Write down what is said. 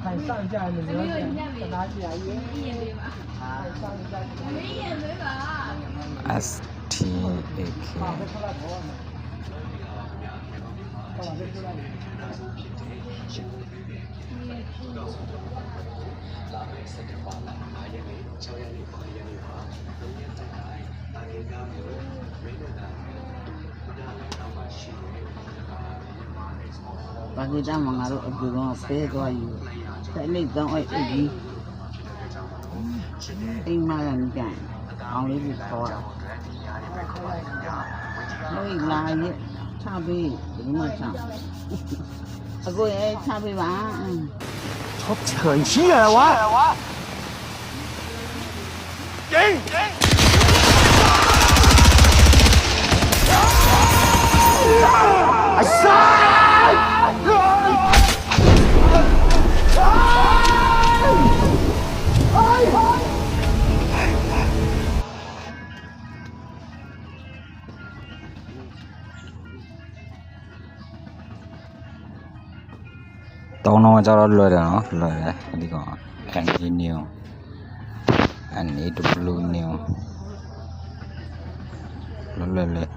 看上架的没有拿起来耶。STAK ပါကီတန်မှာငါတို့အတူတော့ဖဲသွားယူတဲ့နေ့တော့အဲ့ဒီအိမ်မှာလည်းကြံအောင်လေးကိုခေါ်တာဟုတ်လာရဲ့ချပေးဒီမှာချအကိုရဲ့ချပေးပါ好扯气啊我！给！哎呀！တောင်းတော့ကြတော့လွယ်တယ်နော်လွယ်တယ်ဒီကောင် NW NW new လွယ်လွယ်